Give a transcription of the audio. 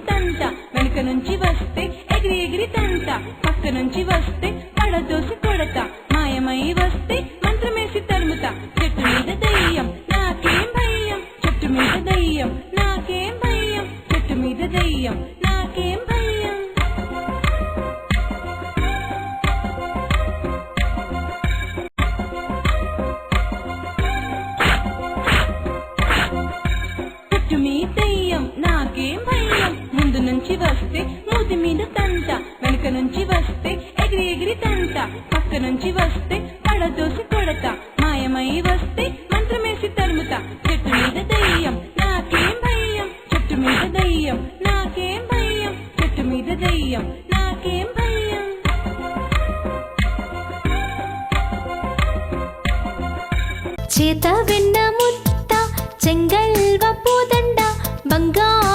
తంట వెనుక నుంచి వస్తే ఎగిరి ఎగిరి తంట పక్క నుంచి వస్తే పడదోసి కొడతా మాయమై వస్తే మంత్రమేసి తరుముతా చెట్టు మీద దయ్యం నాకేం భయం చెట్టు మీద దయ్యం నాకేం భయం చెట్టు మీద దయ్యం నాకేం భయం చెట్టు మీద దయ్యం నాకేం భయం ముందు నుంచి వస్తే మూతి మీద తంట వెనుక నుంచి వస్తే ఎగిరి ఎగిరి తంట పక్క నుంచి వస్తే పడదోసి కొడతా మాయమై వస్తే మంత్రమేసి తరుముతా చెట్టు మీద దయ్యం నాకేం భయం చెట్టు మీద దయ్యం నాకేం భయం చెట్టు మీద దయ్యం నాకేం భయం చేత వెన్న ముత్త చెంగల్వ పూదండ బంగారు